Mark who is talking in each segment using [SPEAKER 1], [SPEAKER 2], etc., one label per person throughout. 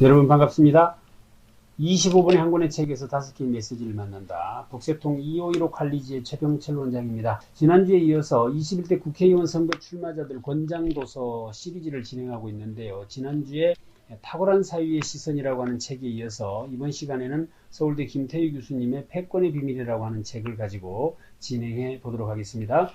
[SPEAKER 1] 여러분 반갑습니다. 25분의 한 권의 책에서 5개의 메시지를 만난다. 북새통 2515 칼리지의 최병철 원장입니다. 지난주에 이어서 21대 국회의원 선거 출마자들 권장도서 시리즈를 진행하고 있는데요. 지난주에 탁월한 사유의 시선이라고 하는 책에 이어서 이번 시간에는 서울대 김태유 교수님의 패권의 비밀이라고 하는 책을 가지고 진행해 보도록 하겠습니다.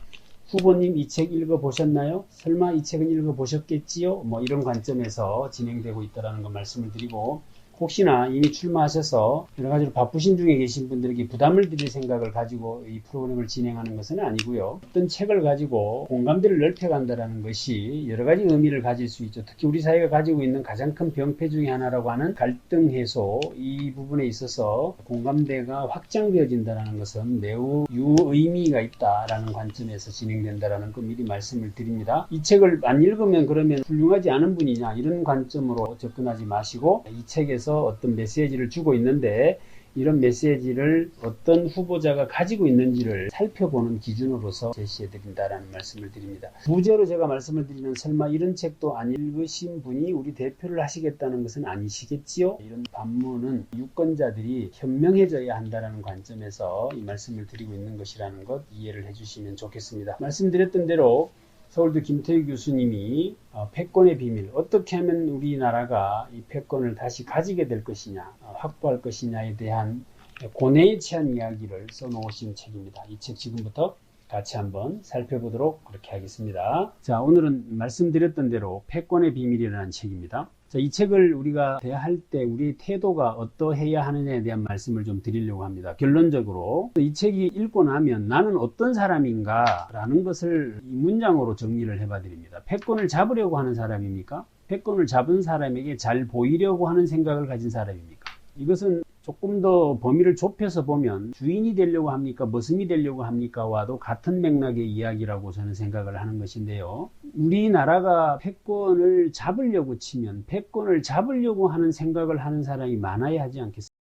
[SPEAKER 1] 후보님 이 책 읽어보셨나요? 설마 이 책은 읽어보셨겠지요? 이런 관점에서 진행되고 있다는 거 말씀을 드리고, 혹시나 이미 출마하셔서 여러 가지로 바쁘신 중에 계신 분들에게 부담을 드릴 생각을 가지고 이 프로그램을 진행하는 것은 아니고요. 어떤 책을 가지고 공감대를 넓혀간다는 것이 여러 가지 의미를 가질 수 있죠. 특히 우리 사회가 가지고 있는 가장 큰 병폐 중에 하나라고 하는 갈등 해소, 이 부분에 있어서 공감대가 확장되어진다는 것은 매우 유의미가 있다라는 관점에서 진행된다는 거 미리 말씀을 드립니다. 이 책을 안 읽으면 그러면 훌륭하지 않은 분이냐, 이런 관점으로 접근하지 마시고, 이 책에서 어떤 메시지를 주고 있는데 이런 메시지를 어떤 후보자가 가지고 있는지를 살펴보는 기준으로서 제시해 드린다라는 말씀을 드립니다. 부제로 제가 말씀을 드리는 설마 이런 책도 안 읽으신 분이 우리 대표를 하시겠다는 것은 아니시겠지요? 이런 반문은 유권자들이 현명해져야 한다는 관점에서 이 말씀을 드리고 있는 것이라는 것 이해를 해주시면 좋겠습니다. 말씀드렸던 대로 서울대 김태유 교수님이 패권의 비밀, 어떻게 하면 우리나라가 이 패권을 다시 가지게 될 것이냐, 확보할 것이냐에 대한 고뇌에 취한 이야기를 써놓으신 책입니다. 이 책 지금부터 같이 한번 살펴보도록 그렇게 하겠습니다. 자, 오늘은 말씀드렸던 대로 패권의 비밀이라는 책입니다. 자, 이 책을 우리가 대할 때 우리 태도가 어떠해야 하느냐에 대한 말씀을 좀 드리려고 합니다. 결론적으로 이 책이 읽고 나면 나는 어떤 사람인가 라는 것을 이 문장으로 정리를 해봐 드립니다. 패권을 잡으려고 하는 사람입니까? 패권을 잡은 사람에게 잘 보이려고 하는 생각을 가진 사람입니까? 이것은 조금 더 범위를 좁혀서 보면 주인이 되려고 합니까? 머슴이 되려고 합니까? 와도 같은 맥락의 이야기라고 저는 생각을 하는 것인데요. 우리나라가 패권을 잡으려고 치면 패권을 잡으려고 하는 생각을 하는 사람이 많아야 하지 않겠습니까?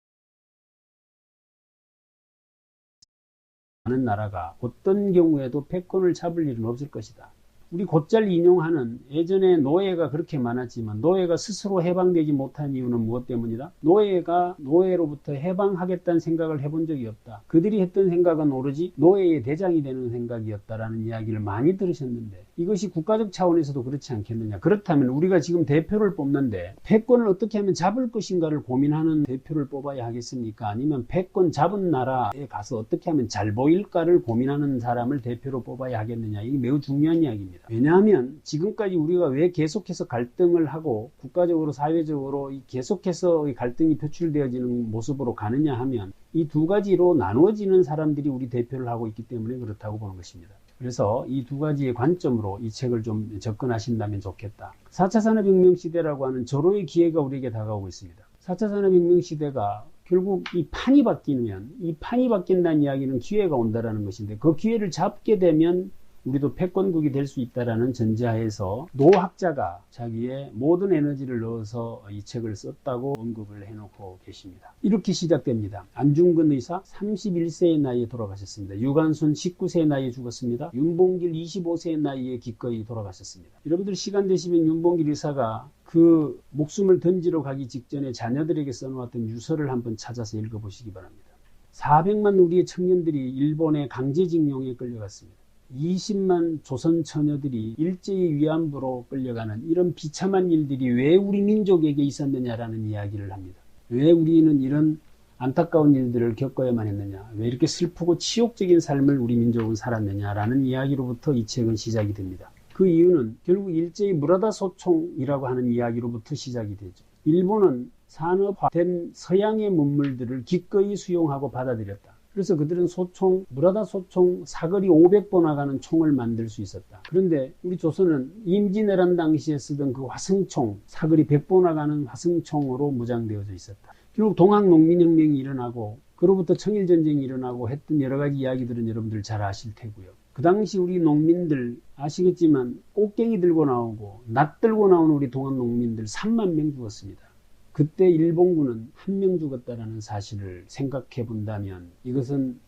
[SPEAKER 1] 많은 나라가 어떤 경우에도 패권을 잡을 일은 없을 것이다. 우리 곧잘 인용하는, 예전에 노예가 그렇게 많았지만 노예가 스스로 해방되지 못한 이유는 무엇 때문이다? 노예가 노예로부터 해방하겠다는 생각을 해본 적이 없다. 그들이 했던 생각은 오로지 노예의 대장이 되는 생각이었다라는 이야기를 많이 들으셨는데, 이것이 국가적 차원에서도 그렇지 않겠느냐. 그렇다면 우리가 지금 대표를 뽑는데 패권을 어떻게 하면 잡을 것인가를 고민하는 대표를 뽑아야 하겠습니까? 아니면 패권 잡은 나라에 가서 어떻게 하면 잘 보일까를 고민하는 사람을 대표로 뽑아야 하겠느냐. 이게 매우 중요한 이야기입니다. 왜냐하면 지금까지 우리가 왜 계속해서 갈등을 하고 국가적으로 사회적으로 계속해서 갈등이 표출되어지는 모습으로 가느냐 하면 이 두 가지로 나누어지는 사람들이 우리 대표를 하고 있기 때문에 그렇다고 보는 것입니다. 그래서 이 두 가지의 관점으로 이 책을 좀 접근하신다면 좋겠다. 4차 산업혁명 시대라고 하는 절호의 기회가 우리에게 다가오고 있습니다. 4차 산업혁명 시대가 결국 이 판이 바뀌면, 이 판이 바뀐다는 이야기는 기회가 온다라는 것인데, 그 기회를 잡게 되면 우리도 패권국이 될 수 있다는 전제하에서 노 학자가 자기의 모든 에너지를 넣어서 이 책을 썼다고 언급을 해놓고 계십니다. 이렇게 시작됩니다. 안중근 의사 31세의 나이에 돌아가셨습니다. 유관순 19세의 나이에 죽었습니다. 윤봉길 25세의 나이에 기꺼이 돌아가셨습니다. 여러분들 시간 되시면 윤봉길 의사가 그 목숨을 던지러 가기 직전에 자녀들에게 써놓았던 유서를 한번 찾아서 읽어보시기 바랍니다. 400만 우리의 청년들이 일본의 강제징용에 끌려갔습니다. 20만 조선 처녀들이 일제히 위안부로 끌려가는 이런 비참한 일들이 왜 우리 민족에게 있었느냐라는 이야기를 합니다. 왜 우리는 이런 안타까운 일들을 겪어야만 했느냐, 왜 이렇게 슬프고 치욕적인 삶을 우리 민족은 살았느냐라는 이야기로부터 이 책은 시작이 됩니다. 그 이유는 결국 일제히 무라다 소총이라고 하는 이야기로부터 시작이 되죠. 일본은 산업화된 서양의 문물들을 기꺼이 수용하고 받아들였다. 그래서 그들은 소총, 무라다 소총 사거리 500보 나가는 총을 만들 수 있었다. 그런데 우리 조선은 임진왜란 당시에 쓰던 그 화승총, 사거리 100보 나가는 화승총으로 무장되어져 있었다. 결국 동학농민혁명이 일어나고 그로부터 청일전쟁이 일어나고 했던 여러 가지 이야기들은 여러분들 잘 아실 테고요. 그 당시 우리 농민들 아시겠지만 꽃갱이 들고 나오고 낫 들고 나오는 우리 동학농민들 3만 명 죽었습니다. 그때 일본군은 1명 죽었다는 사실을 생각해 본다면 이것은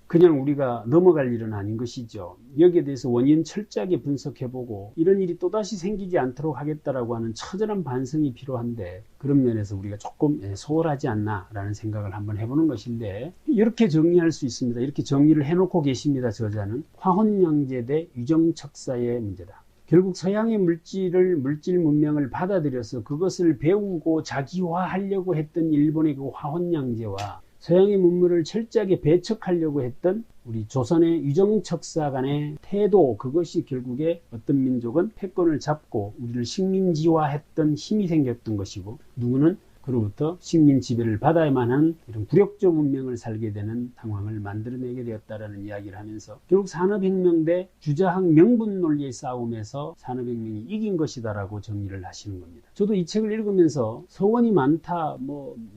[SPEAKER 1] 그냥 우리가 넘어갈 일은 아닌 것이죠. 여기에 대해서 원인 철저하게 분석해보고 이런 일이 또다시 생기지 않도록 하겠다라고 하는 처절한 반성이 필요한데, 그런 면에서 우리가 조금 소홀하지 않나라는 생각을 한번 해보는 것인데, 이렇게 정리할 수 있습니다. 이렇게 정리를 해놓고 계십니다. 저자는 화혼양제 대 유정척사의 문제다. 결국 서양의 물질 문명을 받아들여서 그것을 배우고 자기화하려고 했던 일본의 그 화혼양제와 서양의 문물을 철저하게 배척하려고 했던 우리 조선의 유정척사 간의 태도, 그것이 결국에 어떤 민족은 패권을 잡고 우리를 식민지화했던 힘이 생겼던 것이고, 누구는 그로부터 식민 지배를 받아야만 하는 이런 굴욕적 문명을 살게 되는 상황을 만들어내게 되었다라는 이야기를 하면서, 결국 산업혁명 대 주자학 명분 논리의 싸움에서 산업혁명이 이긴 것이다라고 정리를 하시는 겁니다. 저도 이 책을 읽으면서 서원이 많다,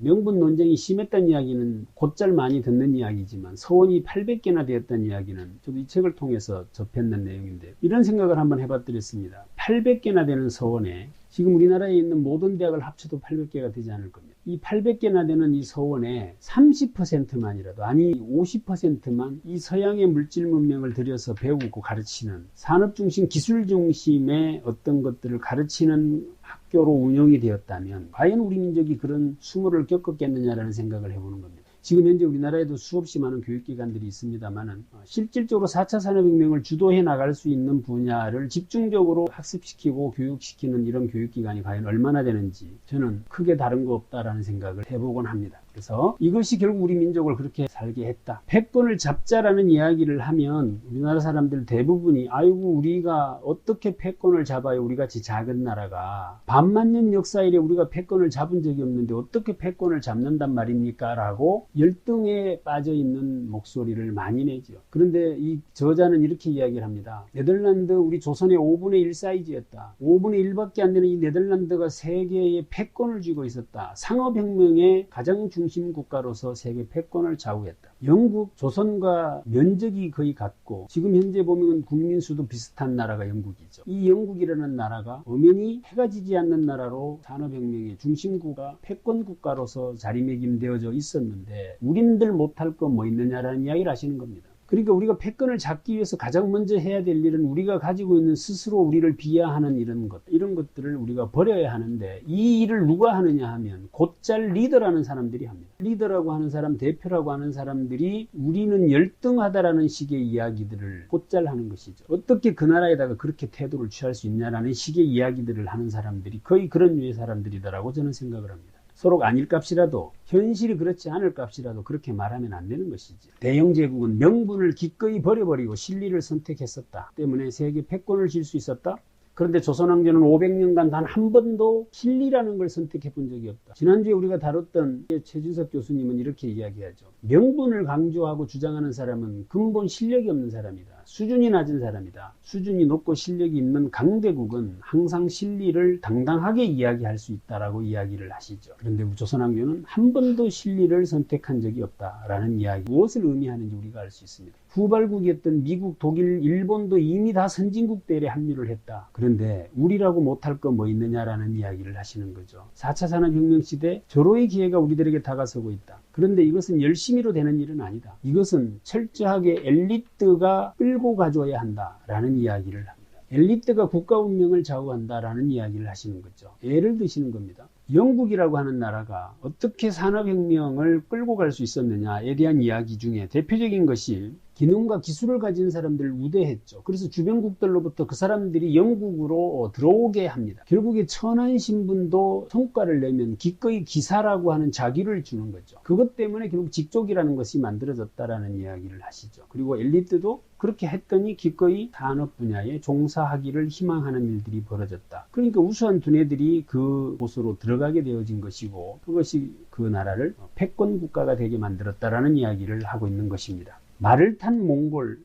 [SPEAKER 1] 명분 논쟁이 심했다는 이야기는 곧잘 많이 듣는 이야기지만, 서원이 800개나 되었다는 이야기는 저도 이 책을 통해서 접했는 내용인데, 이런 생각을 한번 해봤더랬습니다. 800개나 되는 서원에 지금 우리나라에 있는 모든 대학을 합쳐도 800개가 되지 않을 겁니다. 이 800개나 되는 이 서원의 30%만이라도, 아니 50%만 이 서양의 물질 문명을 들여서 배우고 가르치는 산업 중심, 기술 중심의 어떤 것들을 가르치는 학교로 운영이 되었다면 과연 우리 민족이 그런 수모를 겪었겠느냐라는 생각을 해보는 겁니다. 지금 현재 우리나라에도 수없이 많은 교육기관들이 있습니다만은 실질적으로 4차 산업혁명을 주도해 나갈 수 있는 분야를 집중적으로 학습시키고 교육시키는 이런 교육기관이 과연 얼마나 되는지 저는 크게 다른 거 없다라는 생각을 해보곤 합니다. 그래서 이것이 결국 우리 민족을 그렇게 살게 했다. 패권을 잡자라는 이야기를 하면 우리나라 사람들 대부분이, 아이고 우리가 어떻게 패권을 잡아요, 우리같이 작은 나라가 반만년 역사 이래 우리가 패권을 잡은 적이 없는데 어떻게 패권을 잡는단 말입니까? 라고 열등에 빠져있는 목소리를 많이 내죠. 그런데 이 저자는 이렇게 이야기를 합니다. 네덜란드, 우리 조선의 5분의 1 사이즈였다. 5분의 1밖에 안 되는 이 네덜란드가 세계의 패권을 쥐고 있었다. 상업혁명의 가장 중심 국가로서 세계 패권을 좌우했다. 영국, 조선과 면적이 거의 같고 지금 현재 보면 국민수도 비슷한 나라가 영국이죠. 이 영국이라는 나라가 엄연히 해가 지지 않는 나라로 산업혁명의 중심국가, 패권국가로서 자리매김되어져 있었는데 우린들 못할 거 뭐 있느냐라는 이야기를 하시는 겁니다. 그러니까 우리가 패권을 잡기 위해서 가장 먼저 해야 될 일은 우리가 가지고 있는 스스로 우리를 비하하는 이런 것들을 우리가 버려야 하는데, 이 일을 누가 하느냐 하면 곧잘 리더라는 사람들이 합니다. 리더라고 하는 사람, 대표라고 하는 사람들이 우리는 열등하다라는 식의 이야기들을 곧잘 하는 것이죠. 어떻게 그 나라에다가 그렇게 태도를 취할 수 있냐라는 식의 이야기들을 하는 사람들이 거의 그런 류의 사람들이다라고 저는 생각을 합니다. 서로 아닐 값이라도, 현실이 그렇지 않을 값이라도 그렇게 말하면 안 되는 것이지. 대영제국은 명분을 기꺼이 버려버리고 진리를 선택했었다 때문에 세계 패권을 질 수 있었다. 그런데 조선왕조는 500년간 단 한 번도 진리라는 걸 선택해 본 적이 없다. 지난주에 우리가 다뤘던 최준석 교수님은 이렇게 이야기하죠. 명분을 강조하고 주장하는 사람은 근본 실력이 없는 사람이다. 수준이 낮은 사람이다. 수준이 높고 실력이 있는 강대국은 항상 진리를 당당하게 이야기할 수 있다라고 이야기를 하시죠. 그런데 조선왕조는 한 번도 진리를 선택한 적이 없다라는 이야기, 무엇을 의미하는지 우리가 알 수 있습니다. 후발국이었던 미국, 독일, 일본도 이미 다 선진국 대열에 합류를 했다. 그런데 우리라고 못할 거 뭐 있느냐라는 이야기를 하시는 거죠. 4차 산업혁명 시대 절호의 기회가 우리들에게 다가서고 있다. 그런데 이것은 열심히로 되는 일은 아니다. 이것은 철저하게 엘리트가 끌고 가줘야 한다라는 이야기를 합니다. 엘리트가 국가 운명을 좌우한다라는 이야기를 하시는 거죠. 예를 드시는 겁니다. 영국이라고 하는 나라가 어떻게 산업혁명을 끌고 갈 수 있었느냐에 대한 이야기 중에 대표적인 것이 기능과 기술을 가진 사람들을 우대했죠. 그래서 주변국들로부터 그 사람들이 영국으로 들어오게 합니다. 결국에 천한 신분도 성과를 내면 기꺼이 기사라고 하는 자기를 주는 거죠. 그것 때문에 결국 직족이라는 것이 만들어졌다라는 이야기를 하시죠. 그리고 엘리트도 그렇게 했더니 기꺼이 산업 분야에 종사하기를 희망하는 일들이 벌어졌다. 그러니까 우수한 두뇌들이 그곳으로 들어가게 되어진 것이고, 그것이 그 나라를 패권 국가가 되게 만들었다라는 이야기를 하고 있는 것입니다. 말을 탄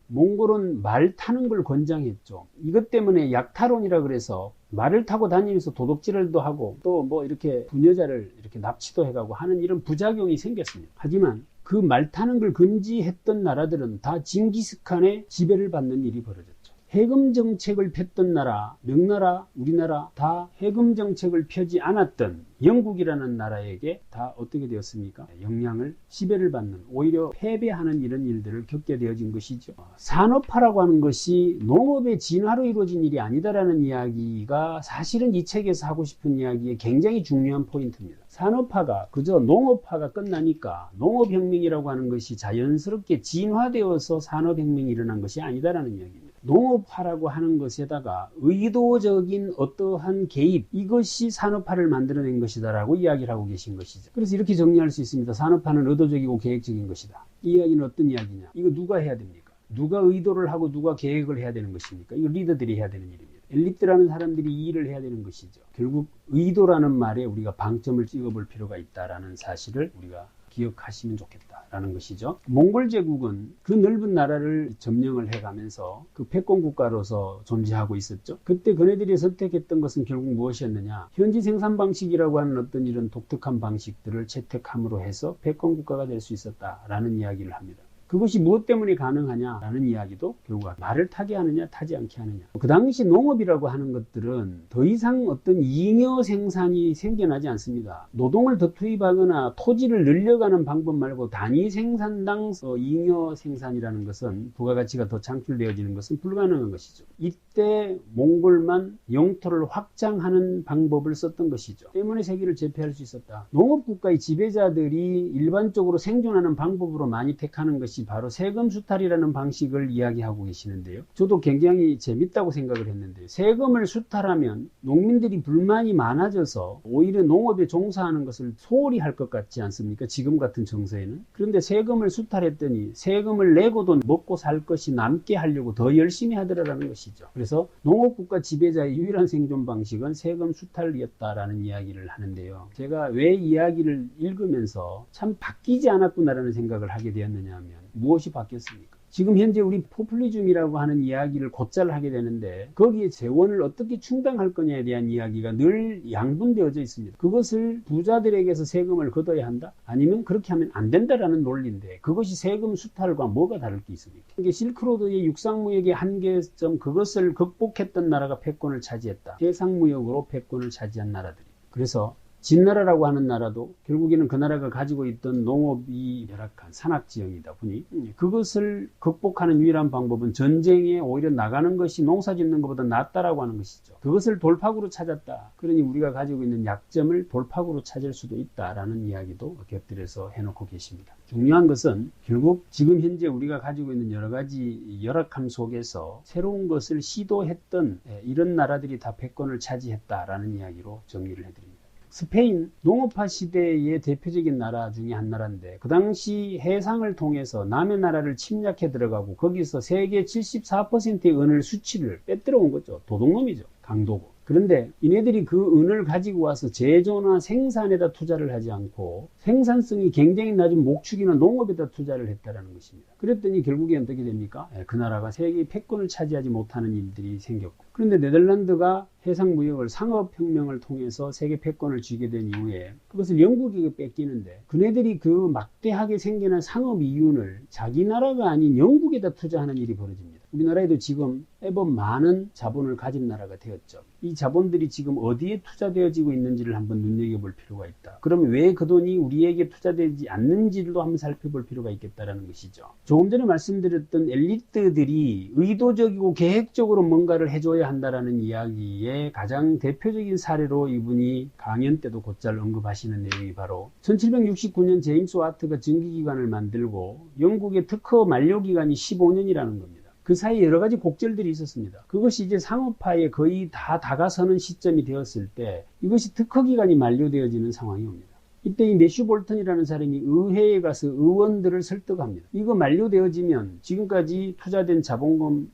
[SPEAKER 1] 몽골은 말 타는 걸 권장했죠. 이것 때문에 약탈론이라 그래서 말을 타고 다니면서 도둑질도 하고 또 뭐 이렇게 부녀자를 이렇게 납치도 해가고 하는 이런 부작용이 생겼습니다. 하지만 그 말 타는 걸 금지했던 나라들은 다 징기스칸의 지배를 받는 일이 벌어졌죠. 해금 정책을 폈던 나라, 명나라, 우리나라 다 해금 정책을 펴지 않았던 영국이라는 나라에게 다 어떻게 되었습니까? 영향을, 지배를 받는, 오히려 패배하는 이런 일들을 겪게 되어진 것이죠. 산업화라고 하는 것이 농업의 진화로 이루어진 일이 아니다라는 이야기가 사실은 이 책에서 하고 싶은 이야기의 굉장히 중요한 포인트입니다. 산업화가 그저 농업화가 끝나니까 농업혁명이라고 하는 것이 자연스럽게 진화되어서 산업혁명이 일어난 것이 아니다라는 이야기입니다. 농업화라고 하는 것에다가 의도적인 어떠한 개입, 이것이 산업화를 만들어낸 것이다라고 이야기를 하고 계신 것이죠. 그래서 이렇게 정리할 수 있습니다. 산업화는 의도적이고 계획적인 것이다. 이 이야기는 어떤 이야기냐? 이거 누가 해야 됩니까? 누가 의도를 하고 누가 계획을 해야 되는 것입니까? 이거 리더들이 해야 되는 일입니다. 엘리트라는 사람들이 이 일을 해야 되는 것이죠. 결국 의도라는 말에 우리가 방점을 찍어볼 필요가 있다라는 사실을 우리가 기억하시면 좋겠다라는 것이죠. 몽골 제국은 그 넓은 나라를 점령을 해가면서 그 패권 국가로서 존재하고 있었죠. 그때 그네들이 선택했던 것은 결국 무엇이었느냐? 현지 생산 방식이라고 하는 어떤 이런 독특한 방식들을 채택함으로 해서 패권 국가가 될 수 있었다라는 이야기를 합니다. 그것이 무엇 때문에 가능하냐라는 이야기도 결국 말을 타게 하느냐 타지 않게 하느냐. 그 당시 농업이라고 하는 것들은 더 이상 어떤 잉여 생산이 생겨나지 않습니다. 노동을 더 투입하거나 토지를 늘려가는 방법 말고 단위 생산당 잉여 생산이라는 것은 부가가치가 더 창출되어지는 것은 불가능한 것이죠. 이때 몽골만 영토를 확장하는 방법을 썼던 것이죠. 때문에 세계를 제패할 수 있었다. 농업국가의 지배자들이 일반적으로 생존하는 방법으로 많이 택하는 것이 바로 세금 수탈이라는 방식을 이야기하고 계시는데요. 저도 굉장히 재밌다고 생각을 했는데요. 세금을 수탈하면 농민들이 불만이 많아져서 오히려 농업에 종사하는 것을 소홀히 할 것 같지 않습니까? 지금 같은 정서에는. 그런데 세금을 수탈했더니 세금을 내고도 먹고 살 것이 남게 하려고 더 열심히 하더라라는 것이죠. 그래서 농업국가 지배자의 유일한 생존 방식은 세금 수탈이었다라는 이야기를 하는데요. 제가 왜 이야기를 읽으면서 참 바뀌지 않았구나라는 생각을 하게 되었느냐 하면 무엇이 바뀌었습니까? 지금 현재 우리 포퓰리즘이라고 하는 이야기를 곧잘 하게 되는데 거기에 재원을 어떻게 충당할 거냐에 대한 이야기가 늘 양분되어져 있습니다. 그것을 부자들에게서 세금을 걷어야 한다? 아니면 그렇게 하면 안 된다라는 논리인데 그것이 세금 수탈과 뭐가 다를 게 있습니까? 이게 실크로드의 육상무역의 한계점, 그것을 극복했던 나라가 패권을 차지했다. 해상무역으로 패권을 차지한 나라들이. 그래서 진나라라고 하는 나라도 결국에는 그 나라가 가지고 있던 농업이 열악한 산악지형이다 보니 그것을 극복하는 유일한 방법은 전쟁에 오히려 나가는 것이 농사 짓는 것보다 낫다라고 하는 것이죠. 그것을 돌파구로 찾았다. 그러니 우리가 가지고 있는 약점을 돌파구로 찾을 수도 있다라는 이야기도 곁들여서 해놓고 계십니다. 중요한 것은 결국 지금 현재 우리가 가지고 있는 여러 가지 열악함 속에서 새로운 것을 시도했던 이런 나라들이 다 패권을 차지했다라는 이야기로 정리를 해드립니다. 스페인 농업화 시대의 대표적인 나라 중에 한 나라인데 그 당시 해상을 통해서 남의 나라를 침략해 들어가고 거기서 세계 74%의 은을 수치를 빼들어 온 거죠. 도둑놈이죠. 강도고. 그런데 이네들이 그 은을 가지고 와서 제조나 생산에다 투자를 하지 않고 생산성이 굉장히 낮은 목축이나 농업에다 투자를 했다는 것입니다. 그랬더니 결국에 어떻게 됩니까? 그 나라가 세계의 패권을 차지하지 못하는 일들이 생겼고, 그런데 네덜란드가 해상무역을 상업혁명을 통해서 세계 패권을 쥐게 된 이후에 그것을 영국에게 뺏기는데 그네들이 그 막대하게 생겨난 상업 이윤을 자기 나라가 아닌 영국에다 투자하는 일이 벌어집니다. 우리나라에도 지금 애법 많은 자본을 가진 나라가 되었죠. 이 자본들이 지금 어디에 투자되어지고 있는지를 한번 눈여겨볼 필요가 있다. 그러면 왜 그 돈이 우리에게 투자되지 않는지도 한번 살펴볼 필요가 있겠다는 것이죠. 조금 전에 말씀드렸던 엘리트들이 의도적이고 계획적으로 뭔가를 해줘야 한다는 이야기의 가장 대표적인 사례로 이분이 강연 때도 곧잘 언급하시는 내용이 바로 1769년 제임스 와트가 전기기관을 만들고 영국의 특허 만료기간이 15년이라는 겁니다. 그 사이에 여러 가지 곡절들이 있었습니다. 그것이 이제 상업화에 거의 다 다가서는 시점이 되었을 때 이것이 특허기간이 만료되어지는 상황이 옵니다. 이때 이 매슈 볼턴이라는 사람이 의회에 가서 의원들을 설득합니다. 이거 만료되어지면 지금까지 투자된 자본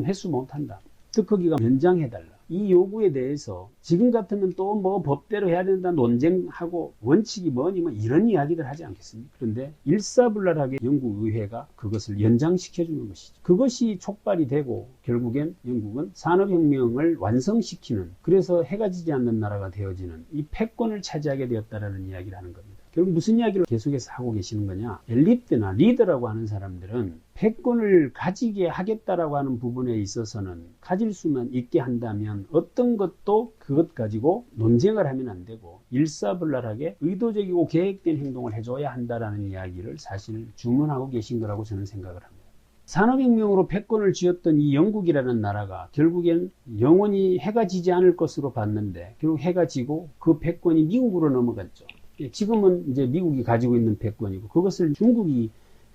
[SPEAKER 1] 회수 못한다. 특허기간 연장해달라. 이 요구에 대해서 지금 같으면 또 뭐 법대로 해야 된다 논쟁하고 원칙이 뭐니 뭐 이런 이야기들 하지 않겠습니까? 그런데 일사불란하게 영국 의회가 그것을 연장시켜 주는 것이죠. 그것이 촉발이 되고 결국엔 영국은 산업혁명을 완성시키는, 그래서 해가 지지 않는 나라가 되어지는 이 패권을 차지하게 되었다라는 이야기를 하는 겁니다. 결국 무슨 이야기를 계속해서 하고 계시는 거냐? 엘리트나 리더라고 하는 사람들은 패권을 가지게 하겠다라고 하는 부분에 있어서는 가질 수만 있게 한다면 어떤 것도 그것 가지고 논쟁을 하면 안 되고 일사불란하게 의도적이고 계획된 행동을 해줘야 한다라는 이야기를 사실 주문하고 계신 거라고 저는 생각을 합니다. 산업혁명으로 패권을 쥐었던 이 영국이라는 나라가 결국엔 영원히 해가 지지 않을 것으로 봤는데 결국 해가 지고 그 패권이 미국으로 넘어갔죠. 지금은 이제 미국이 가지고 있는 패권이고 그것을 중국이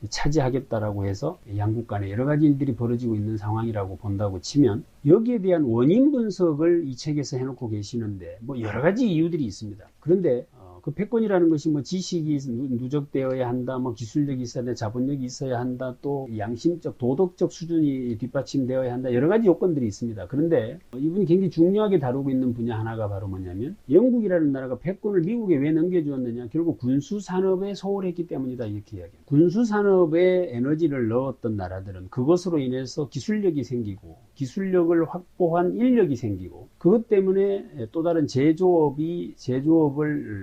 [SPEAKER 1] 차지하겠다라고 해서 양국 간에 여러 가지 일들이 벌어지고 있는 상황이라고 본다고 치면 여기에 대한 원인 분석을 이 책에서 해놓고 계시는데 뭐 여러 가지 이유들이 있습니다. 그런데 그 패권이라는 것이 뭐 지식이 누적되어야 한다, 뭐 기술력이 있어야 한다, 자본력이 있어야 한다, 또 양심적, 도덕적 수준이 뒷받침되어야 한다, 여러 가지 요건들이 있습니다. 그런데 이분이 굉장히 중요하게 다루고 있는 분야 하나가 바로 뭐냐면 영국이라는 나라가 패권을 미국에 왜 넘겨주었느냐, 결국 군수산업에 소홀했기 때문이다 이렇게 이야기해요. 군수산업에 에너지를 넣었던 나라들은 그것으로 인해서 기술력이 생기고 기술력을 확보한 인력이 생기고 그것 때문에 또 다른 제조업을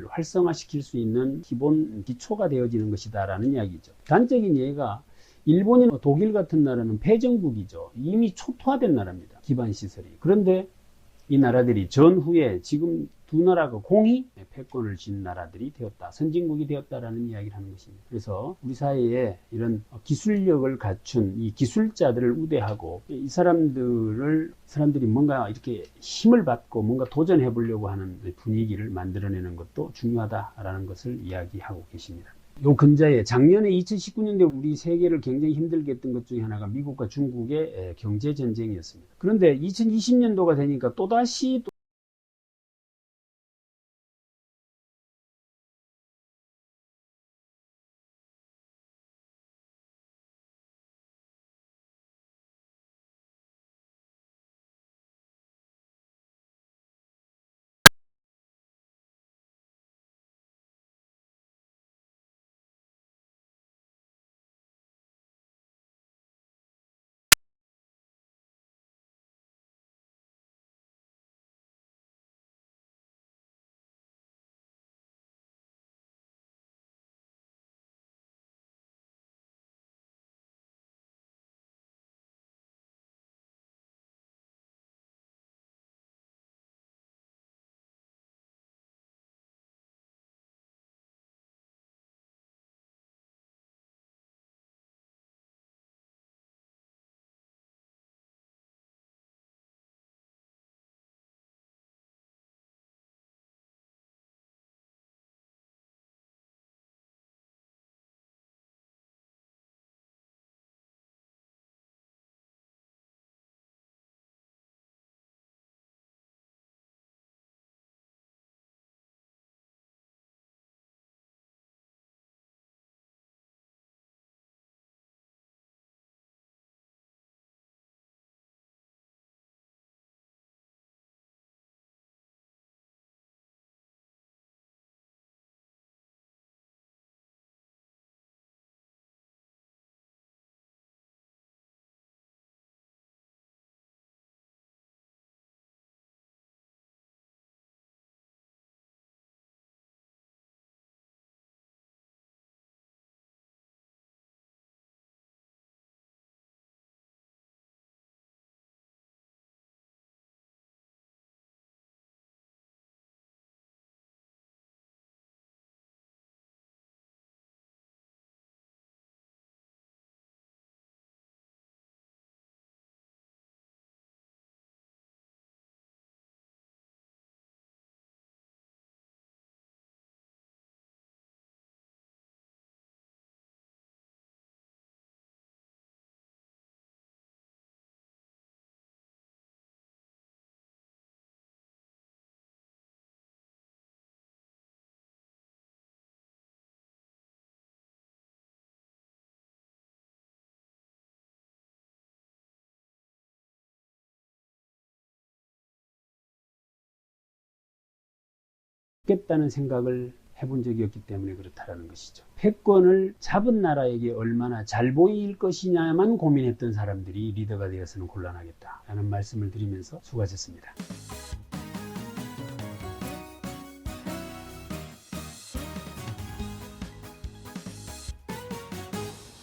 [SPEAKER 1] 활성화시킬 수 있는 기본 기초가 되어지는 것이다 라는 이야기죠. 단적인 예가 일본이나 독일 같은 나라는 패전국이죠. 이미 초토화된 나라입니다. 기반 시설이. 그런데 이 나라들이 전후에 지금 두 나라가 공히 패권을 쥔 나라들이 되었다. 선진국이 되었다라는 이야기를 하는 것입니다. 그래서 우리 사회에 이런 기술력을 갖춘 이 기술자들을 우대하고 이 사람들이 뭔가 이렇게 힘을 받고 뭔가 도전해 보려고 하는 분위기를 만들어내는 것도 중요하다라는 것을 이야기하고 계십니다. 요 근자에 작년에 2019년도에 우리 세계를 굉장히 힘들게 했던 것 중에 하나가 미국과 중국의 경제 전쟁이었습니다. 그런데 2020년도가 되니까 또다시 겠다는 생각을 해본 적이 없기 때문에 그렇다라는 것이죠. 패권을 잡은 나라에게 얼마나 잘 보일 것이냐만 고민했던 사람들이 리더가 되어서는 곤란하겠다라는 말씀을 드리면서 수고하셨습니다.